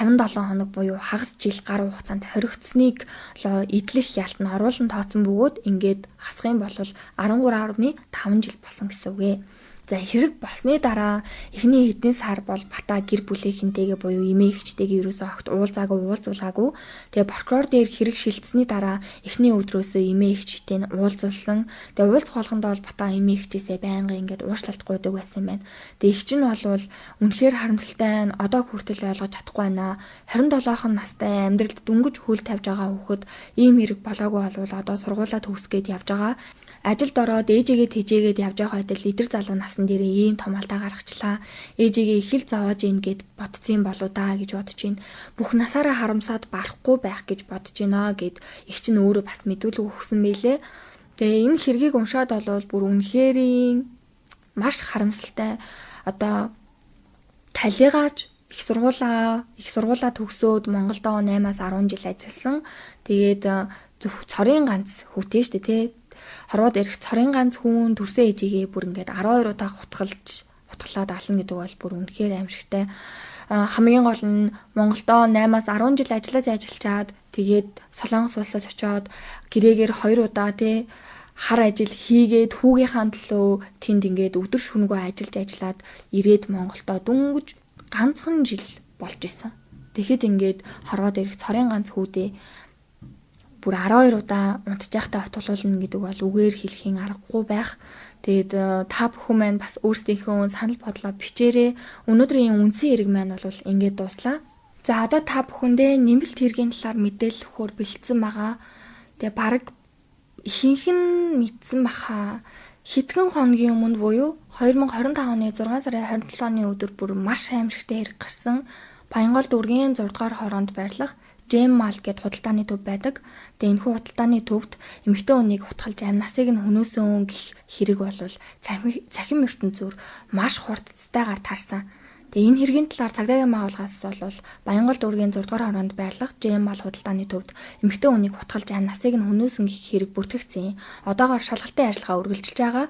хоног буюу хагас жил гар хугацаанд хоригдсныг эдлэх ялт нь оруулан тооцсон бөгөөд ингээд хасах юм бол 13.5 жил болсон гэсэн үг ээ. За хэрэг болсны дараа эхний хэдэн сар бол Бата гэр бүлийнхэнтэйгээ буюу эмээ эгчтэйгээ ерөөсөө огт уулзуулаагүй. Тэгээ прокурор дээр хэрэг шилжсэний дараа эхний өдрөөсөө эмээ эгчтэй нь уулзуулсан. Тэгээ уулзах болгондоо бол Бата эмээ эгчээсээ байнгын ингээд уушлалт гуйдаг байсан байна. Тэгээ эгч нь бол үнэхээр харамсалтай байна. Одоо хүртэл ойлгож чадахгүй байна. 27хан настай амьдралд дөнгөж хөл тавьж байгаа хүүхэд ийм хэрэг болоогүй бол одоо сургуулаа төгсгээд явж байгаа. Ажилд ороод ээжигээ тэжээгээд явж байгаа байтал лидер залуу насан дээрээ ийм том алдаа гаргачлаа. Ээжигээ их л зовоож ийн гэд бодсон болоо да гэж бодож байна. Бүх насаараа харамсаад барахгүй байх гэж бодож байна гэд их чинь өөрөө бас мэдүүлэг өгсөн байлээ. Тэгээ энэ хэргийг уншаад болвол бүр үнэхээр маш харамсалтай. Одоо талигаач их сургуулаа төгсөөд Монголд 8-аас 10 жил ажилласан. Тэгээд цорын ганц хүүтэй штэ тий. Хорвоод ирэх цорын ганц хүн төрсөн ээжигээ бүр ингээд 12 удаа хутгалаад ална гэдэг бол бүр үнэхээр аимшигтай. Хамгийн гол нь Монголд 8-аас 10 жил ажиллаад тэгээд Солонгос улсаас очиод гэрээгээр 2 удаа тий хар ажил хийгээд хүүгийнхаа төлөө тэнд ингээд өдөр шөнөгүй ажиллаад ирээд Монголдо дөнгөж ганцхан жил болж исэн. Тэгэхэд ингээд хорвоод ирэх цорын ганц хүүдээ бүр 12 удаа унтчихтай хатуулуулна гэдэг бол үгээр хэлхийн аргагүй байх. Тэгээд та бүхэн маань бас өөрсдийнхөө санал бодлоо бичээрэй. Өнөөдрийн үндсэн хэрэг маань бол ингээд дуслаа. За одоо та бүхэндээ нэмэлт хэргийн талаар мэдээлэл өгөхөөр бэлдсэн байгаа. Тэгээ баг ихэнх нь мэдсэн баха. Хэдхэн хоногийн өмнө буюу 2025 оны 6 сарын 27-ны өдөр бүр маш аимшигтай хэрэг гарсан. Баянгол дүүргийн 6 дугаар хороонд байрлах Жеммал гэд худалдааны төв байдаг. Тэгээ энэхүү худалдааны төвд эмэгтэй хүнийг утгалж амь насыг нь хөнөөсөн гэх хэрэг бол цахим ертөнцөөр маш хурдцтайгаар тарсан. Тэгээ энэ хэргийн талаар цагдаагийн байгууллагаас бол Баянгол дүүргийн 6 дугаар хороонд байрлах Жеммал худалдааны төвд эмэгтэй хүнийг утгалж амь насыг нь хөнөөсөн гэх хэрэг бүртгэгдсэн. Одоогоор шалгалтын ажиллагаа үргэлжилж байгаа.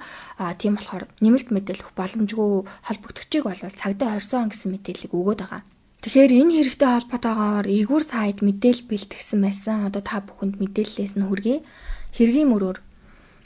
Тийм болохоор нэмэлт мэдээлэл өгөх боломжгүй холбогдогчийг бол цагдаа хорьсон гэсэн мэдээллийг өгөөд байгаа. Тэгэхээр энэ хэрэгтэй холбоотойгоор ээгүүр сайд мэдээлэл бэлтгэсэн байсан. Одоо та бүхэнд мэдээллээс нь хүргэе. Хэргийн мөрөөр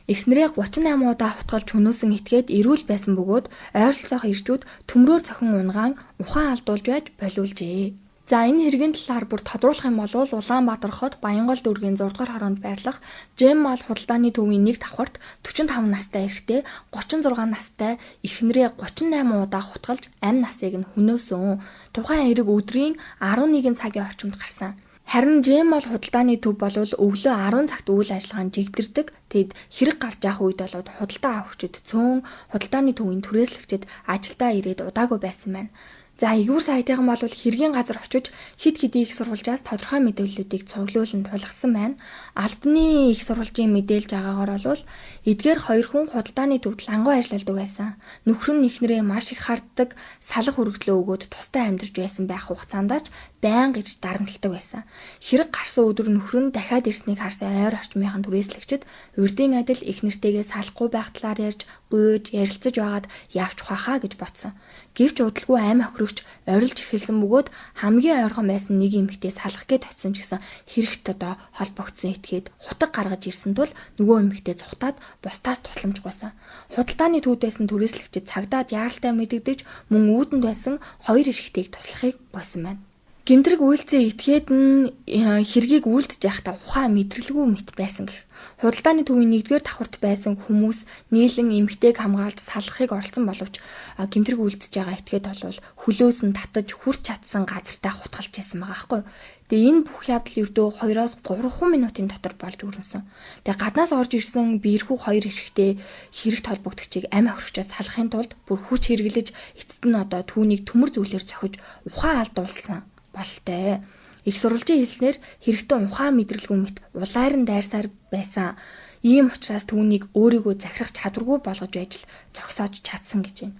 эхнэрээ 38 удаа хутгалж хөнөөсөн этгээд эрүүл байсан бөгөөд ойролцоох ирчүүд төмрөөр цохин унгаан ухаан алдуулж байж болиулжээ. За энэ хэргийн талаар бүр тодруулах юм бол Улаанбаатар хот Баянгол дүүргийн 6 дугаар хороонд байрлах Жеммал худалдааны төвийн нэг давхарт 45 настай эрэгтэй 36 настай эхнэрээ 38 удаа хутгалж амь насыг нь хөнөөсөн. Тухайн хэрэг өдрийн 11 цагийн орчимд гарсан. Харин Жеммал худалдааны төв бол өглөө 10 цагт үйл ажиллагаанд жигдэрдэг. Тэгэд хэрэг гарч явах үед бол худалдаа авахчид цөөн худалдааны төвийн түрээслэгчид ажилдаа ирээд удаагүй байсан байна. За ээгүүр сайтын бол хэргийн газар очиж хэд хэдийн их сурвалжаас тодорхой мэдээллүүдийг цуглуулан тулгасан байна. Албаны их сурвалжийн мэдээлж байгаагаар бол эдгээр хоёр хүн худалдааны төвд лангуу ажилладаг байсан. Нөхөр нь эхнэрээ маш их харддаг, салах өргөдлөө өгөөд тустай амьдарч байсан байх хугацаанд ч байнга ирж дарамтлагдаг байсан. Хэрэг гарсан өдөр нөхөр нь дахиад ирснийг харсан ойр орчмынхан түрээслэгчид урдын адил эхнэртэйгээ салахгүй байх талаар ярьж, гуйж, ярилцаж байгаад явж ухаахаа гэж ботсон. Гэвч удалгүй амь охирогч орилж эхэлсэн бөгөөд хамгийн ойрхон байсан нэг эмэгтэй салах гээд очисон ч гэсэн хэрэгт одоо холбогдсон этгээд хутаг гаргаж ирсэн тул нөгөө эмэгтэй зүхтаад бусдаас тусламжгүйсэн. Худалдааны төвд байсан түрээслэгчид цагдаад яаралтай мэдэгдэж мөн үүдэнд байсан хоёр эрэгтэйг туслахыг гуйсан байна. Гэмтрэг үйлцээ этгээд нь хэргийг үйлдэж байхдаа ухаан мэдрэлгүй мэт байсан гэх. Худалдааны төвийн 1-р давхарт байсан хүмүүс нийлэн эмэгтэйг хамгаалж салахыг оролцсон боловч гэмтрэг үйлдэж байгаа этгээд бол хөлөөс нь татаж хүрч чадсан газартаа хутгалж байсан байгаа байхгүй. Тэгээ энэ бүх явдал ердөө 2-3 минутын дотор болж өрнөсөн. Тэгээ гаднаас орж ирсэн биерхүү хоёр эрэгтэй хэрэгт холбогдогчийг амь охирогчоос салахын тулд бүр хүч хэрэглэж эцэст нь одоо түүнийг төмөр зүйлээр зохиж ухаан алдуулсан болтой. Их сурвалжийн хэлснээр хэрэгтэй ухаан мэдрэлгүй мэт улайран дайрсаар байсан. Ийм учраас түүнийг өөрийгөө захирах чадваргүй болгож байж л зогсоож чадсан гэж байна.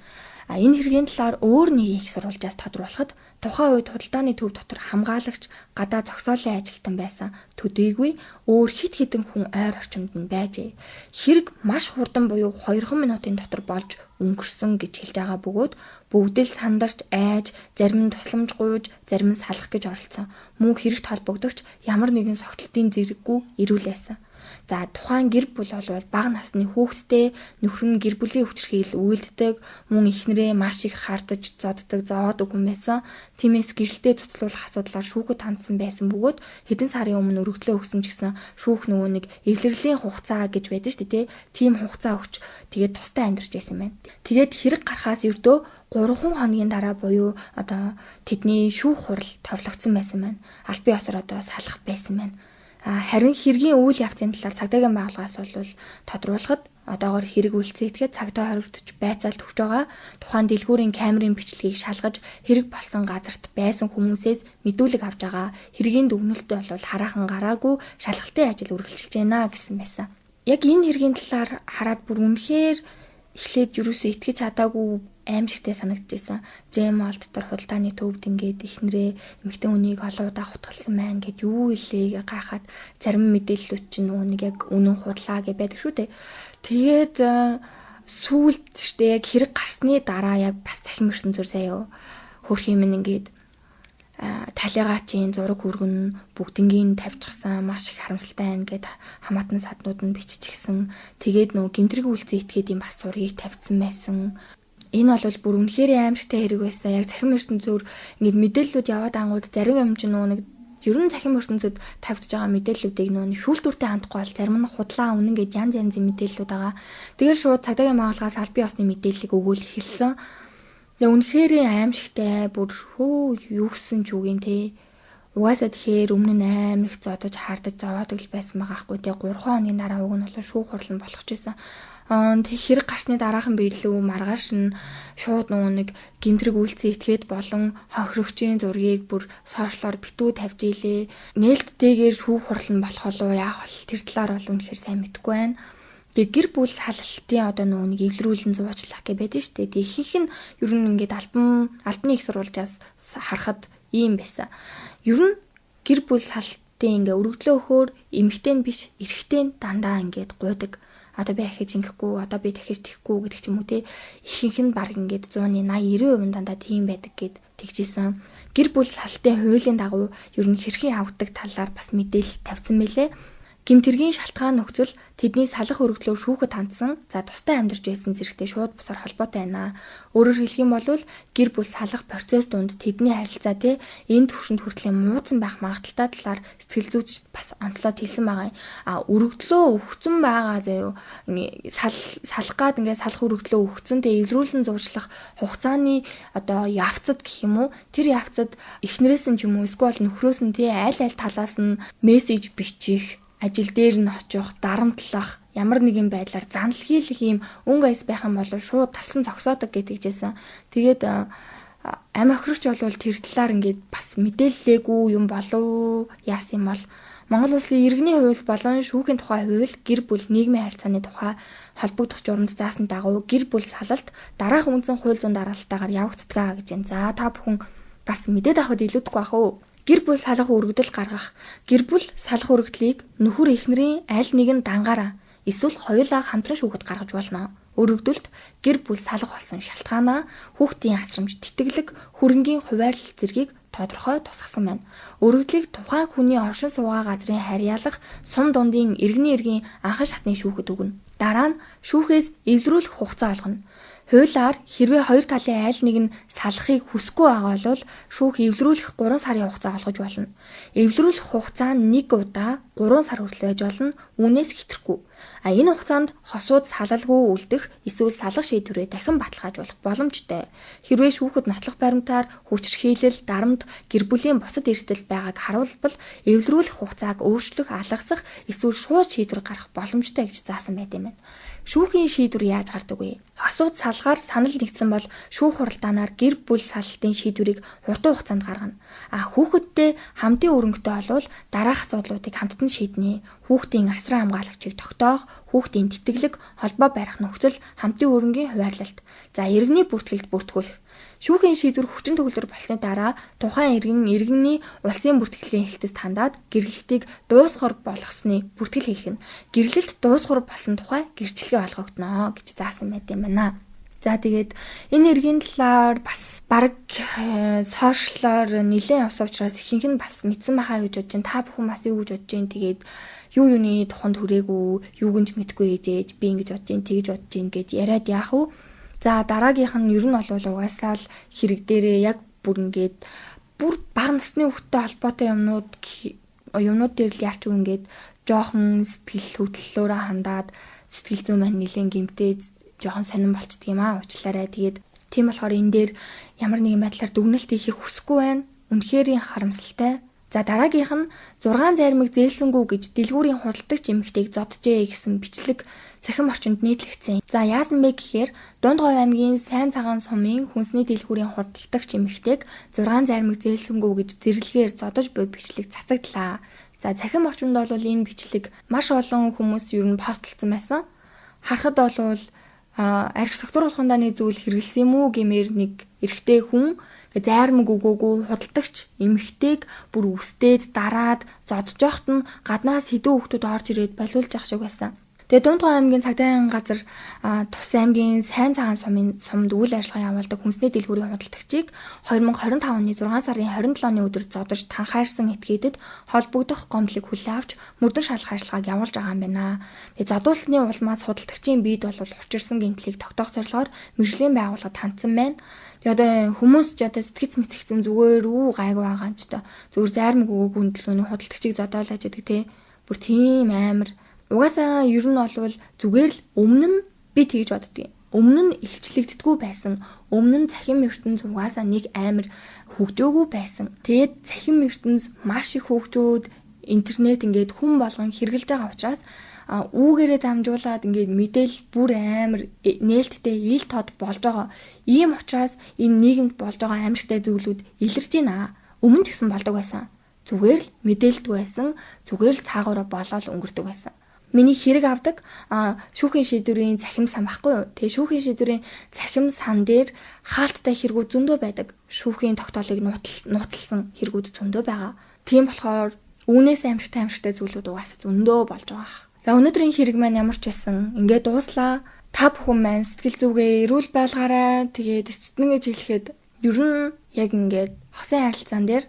Энэ хэргийн талаар өөр нэг их сурвалжаас тодруулахад тухайн үед худалдааны төв дотор хамгаалагч гадаа зогсоолын ажилтан байсан төдийгүй өөр хит хитэн хүн ойр орчимд нь байжээ. Хэрэг маш хурдан буюу 2 минутын дотор болж өнгөрсөн гэж хэлж байгаа бөгөөд бүгд л сандарч айж, зарим нь тусламж гуйж, зарим нь салах гэж оролцсон. Мөн хэрэгт холбогдогч ямар нэгэн согтолтын зэрэггүй ирүүлээсэн. За тухайн гэр бүл бол бага насны хүүхэдтэй нөхөр нь гэр бүлийн хүчирхийлэл үйлддэг, мөн эхнэрээ маш их хардаж, зоддог, зовоодог хүн байсан. Тиймээс гэрэлтэй цуцлуулах асуудлаар шүүхэд хандсан байсан бөгөөд хэдэн сарын өмнө өргөдлөө өгсөн ч гэсэн шүүх нөгөө нэг эвлэрлэлийн хугацаа гэж байдаг шүү дээ, тийм хугацаа өгч тэгээд тустай амьдарч байсан байна. Тэгээд хэрэг гарахаас ердөө 3 хоногийн дараа буюу одоо тэдний шүүх хурал товлогдсон байсан байна. Аль бие осор одоо салах байсан байна. Харин хэргийн үйл явцын талаар цагдаагийн байгууллагаас бол тодруулахад одоогоор хэрэг үйлцээ этгээд цагдаа хоригдож байцаалт өгч байгаа. Тухайн дэлгүүрийн камерын бичлэгийг шалгаж хэрэг болсон газарт байсан хүмүүсээс мэдүүлэг авч байгаа. Хэргийн дүгнэлттэй бол хараахан гараагүй шалгалтын ажил үргэлжилж байна гэсэн байсан. Яг энэ хэргийн талаар хараад бүр үнэхээр эхлээд юусоо итгэж чадаагүй аимшигтай санагдчихсан. Жеммал дотор худалдааны төвд ингээд эхнэрээ эмэгтэй хүнийг олон удаа хутгалсан байна гэж юу илээ гайхаад зарим мэдээллүүд чинь нэг яг үнэн худлаа гэж байдаг шүү дээ. Тэгээд сүүлд штэ яг хэрэг гарсны дараа яг бас цахим ертөнцөөр заяа хөрх юм ингээд талигаачийн зураг хүргэн бүгднгийн тавьчихсан маш их харамсалтай байна гэд хамаатан саднууд нь биччихсэн. Тэгээд нөө гэмтрэг үйлцээ этгээд юм бас зургийг тавьсан байсан. Энэ бол бүр үнэхээр аимшигтай хэрэг байсан. Яг цахим ертөнцөөр ингээд мэдээллүүд яваад ангууд зарим юм чинь нэг ер нь цахим ертөнцид тавьж байгаа мэдээллүүдийг шүүлтүүртэй хандахгүй бол зарим нь худлаа үнэн гэж янз янзын мэдээллүүд байгаа. Тэгээд шууд цагдаагийн байгууллагаас аль бие усны мэдээллийг өгөөл эхэлсэн. Тэгээ үнэхээр аимшигтай бүр юу гэсэн ч үгүй те. Угаасаа тэгэхээр өмнө нь амар их зодож хардаж зовоодаг л байсан байгаа хгүй те. 3 хоногийн дараа уг нь бол шүүх хурлан болгож байсан. Тэг хэрэг гарсны дараахан биелүү маргааш нь шууд нэг гэмтрэг үйлцэн этгээд болон хохирогчийн зургийг бүр сошиалоор битүү тавьж ийлээ. Нээлттэйгээр шүүх хурлан болох уу яах вэ? Тэр талаар бол үнэхээр сайн мэдэхгүй байна. Тэг гэр бүл салалтын одоо нэг эвлэрүүлэн зуучлах гэж байдаг шүү дээ. Тэг ихэнх нь ер нь ингээд албаны их сурвалжаас харахад ийм байсан. Ер нь гэр бүл салтын ингээ өргөдлөө өгөхөөр эмэгтэй нь биш эрэгтэй нь дандаа ингээд гуйдаг. Одоо би ахиж ингэхгүй, одоо би дахиж тэхгүй гэдэг ч юм уу те. Ихэнх нь баг ингээд 180-90% дандаа тийм байдаг гэд тэгжсэн. Гэр бүл салтын хуулийн дагуу ер нь хэрхэн авдаг талаар бас мэдээлэл тавьсан байлээ. Гэмтэргийн шалтгаан нөхцөл тэдний салах өргөдлөөр шүүхэд хандсан. За тустай амьдарч байсан зэрэгтэй шууд бусаар холбоотой байна. Өөрөөр хэлэх юм бол гэр бүл салах процесс донд тэдний харилцаа энэ төвшөнд хүртэл муудсан байх магадaltaй талаар сэтгэл зүйчд бас онцлоод хэлсэн байгаа юм. Өргөдлөө өгцөн байгаа заяо. Салах гад ингээд салах өргөдлөө өгцөн эвлэрүүлэн зуршлах хугацааны одоо явцад гэх юм уу? Тэр явцад эхнэрээс нь ч юм уу эсвэл нөхрөөс нь аль талаас нь мессеж бичих, ажил дээр нь очих, дарамтлах, ямар нэгэн байдлаар занал хийлэх юм өнгө айс байх юм бол шууд таслан зогсоодог гэдэгжсэн. Тэгээд амь охирогч бол тэр талаар ингээд бас мэдээллээгүй юм болов яасан юм бол Монгол улсын иргэний хууль болон шүүхийн тухай хууль гэр бүл нийгмийн харилцааны тухай холбогдох журамд заасан дагуу гэр бүл салалт дараах үндсэн хууль зүйн дараалтаагаар явагддаг гэж байна. За та бүхэн бас мэдээд авахд илүүдэхгүй бах уу? Гэр бүл салах өргөдөл гаргах. Гэр бүл салах өргөдлийг нөхөр эхнэрийн аль нэг нь дангаараа эсвэл хоёулаа хамтран шүүхэд гаргаж болно. Өргөдөлт гэр бүл салах болсон шалтгаанаа хүүхдийн асрамж, тэтгэлэг, хөрөнгийн хуваарлал зэргийг тодорхой тусгасан байна. Өргөдлийг тухайн хүний оршин суугаа газрын харьяалах сум дундын иргэний анхан шатны шүүхэд өгнө. Дараа нь шүүхээс эвлэрүүлэх хугацаа олгоно. Хуулиар хэрвээ хоёр талын аль нэг нь салахыг хүсэхгүй байгаа бол шүүх эвлэрүүлэх 3 сарын хугацаа олгож болно. Эвлэрүүлэх хугацаа нь 1 удаа 3 сар хүртэл байж болно. Үүнээс хэтрэхгүй. Энэ хугацаанд хосууд салалгүй үлдэх эсвэл салах шийдвэрээ дахин баталгаажуулах боломжтой. Хэрвээ шүүхэд нотлох баримтаар хүчирхийлэл, дарамт, гэр бүлийн бусад эрсдэл байгааг харуулбал эвлэрүүлэх хугацааг өөрчлөх, алгасах эсвэл шууд шийдвэр гаргах боломжтой гэж заасан байт юм байна. Шүүхийн шийдвэр яаж гардаг вэ? Хосууд салгаар санал нэгдсэн бол шүүх хуралдаанаар гэр бүл салалтын шийдвэрийг хурдан хугацаанд гаргана. Хүүхэдтэй хамтын өрөнгөтэй болвол дараах асуудлуудыг хамтдан шийднэ. Хүүхдийн асран хамгаалагчийг тогтоох, хүүхдийн тэтгэлэг, холбоо барих нөхцөл, хамтын өрөнгийн хуваарлалт. За иргэний бүртгэлд бүртгүүлэх. Шүүхийн шийдвэр хүчин төгөлдөр болсны дараа тухайн иргэний улсын бүртгэлийн хэлтэст хандаад гэрлэлтийг дуусгар болгосны бүртгэл хийх нь. Гэрлэлт дуусгар болсон тухай гэрчлэгээ олгогдно гэж заасан байт юм байна. За тэгээд энэ иргэний талаар бас баг сошиалаар нэлээд явсан учраас ихэнх нь бас мэдсэн байхаа гэж бодож байна. Та бүхэн бас юу гэж бодож байна? Тэгээд юуны тухайд хүрээгүй, юу гэнж мэдгүй ээжээж би ингэж бодож байна, тэгж бодож байна гэд яриад яах вэ? За дараагийнх нь ер нь бол угаасаа л хэрэг дээрээ яг бүр бага насны хүүхдтэй холбоотой юмнууд дээр л яач юу ингээд жоохон сэтгэл хөдлөлөөрөө хандаад сэтгэл зүйн маань нэлээд гэмтээ жоохон сонирн болчдөг юм аа уучлаарай. Тэгээд тийм болохоор энэ дээр ямар нэгэн байдлаар дүгнэлт хийхийг хүсэхгүй байна. Үнэхээр харамсалтай. За дараагийнх нь 6 зармиг зээлсэнгүү гэж дэлгүүрийн худалдагч эмэгтэйг зоджээ гэсэн бичлэг цахим орчинд нийтлэгдсэн. За яасан бэ гэхээр Дундгой аймгийн Сайн цагаан сумын хүнсний дэлгүүрийн худалдагч эмэгтэйг 6 зармиг зээлсэнгүү гэж зэрлэгээр зодож буй бичлэг цацагдлаа. За цахим орчинд бол энэ бичлэг маш олон хүмүүс ер нь постлцсан байсан. Харахад бол арх согтууруулахын нэг зүйл хэрэгэлсэн юм уу гэмээр нэг эрэгтэй хүн зайрмаг өгөөгүй худалдагч эмэгтэйг бүр үстээд дараад зодж явахт нь гаднаас хэдэн хүүхдүүд орж ирээд болиулж явах шиг байсан. Тэгээ Дундгой аймгийн цагдаагийн газар Тус аймгийн сайн цагаан сумд үйл ажиллагаа явуулдаг хүнсний дэлгүүрийн худалдагчийг 2025 оны 6 сарын 27-ны өдөр зодож танхаарсан этгээдэд холбогдох гомдлыг хүлээн авч мөрдөн шалгах ажиллагааг явуулж байгаа юм байна. Тэгээ зодуулсны улмаас худалдагчийн биед бол учирсан гэмтлийг тогтоох зорилгоор мэржлийн байгууллагад хандсан байна. Тэгээ одоо хүмүүс ч одоо сэтгэц мэтгцэн зүгээр гайгүй байгаа юм ч та зүгээр зайрмаг өгөөгүй төлөвний худалдагчийг зодоолаж гэдэг те бүр тийм амар. Угаасаа ер нь бол зүгээр л өмнө нь би тэгж боддгийг. Өмнө нь илчлэгддэггүй байсан. Өмнө нь цахим ертөнц угаасаа нэг амар хөгжөөгүй байсан. Тэгээд цахим ертөнц маш их хөгжөөд интернет ингээд хүн болгон хэрэгжилж байгаа учраас үүгээрээ дамжуулаад ингээд мэдээлэл бүр амар нээлттэй ил тод болж байгаа. Ийм учраас энэ нийгэмд болж байгаа аимшигтай зүйлүүд илэрч байна. Өмнө ч гэсэн болдог байсан. Зүгээр л мэдээлэлгүй байсан. Зүгээр л цаагаараа болоод өнгөрдөг байсан. Миний хэрэг авдаг шүүхийн шийдвэрийн цахим сан баггүй юу? Тэгээ шүүхийн шийдвэрийн цахим сан дээр хаалттай хэрэгүүд зөндөө байдаг. Шүүхийн тогтоолыг нууцлсан хэрэгүүд зөндөө байгаа. Тийм болохоор үүнээс аимшигтай зүйлүүд угаасаа зөндөө болж байгаа. За өнөөдрийн хэрэг маань ямар ч байсан ингээд дууслаа. Та бүхэн маань сэтгэл зүгээ эрүүл байлгаарай. Тэгээд эцэстэн гэж хэлэхэд ер нь яг ингээд хосын харилцаан дээр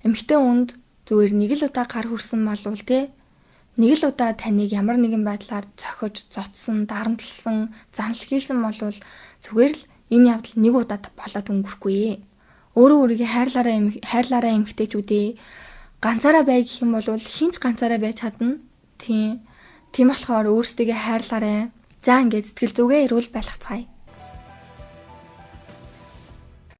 эмэгтэй хүнд зүгээр нэг л удаа гар хүрсэн болвол те нэг л удаа таныг ямар нэгэн байдлаар цохиж, зодсон, дарамтлсан, занл хийсэн болвол зүгээр л энэ явдал нэг удаа болоод өнгөрөхгүй. Өөрөө өөрийгөө хайрлаарай эмэгтэйчүүдээ. Ганцаараа бай гэх юм бол хинч ганцаараа байж чадна. Тийм болохоор өөрсдийгөө хайрлаарай. За ингээд сэтгэл зүгээ эрүүл байлгацгаая.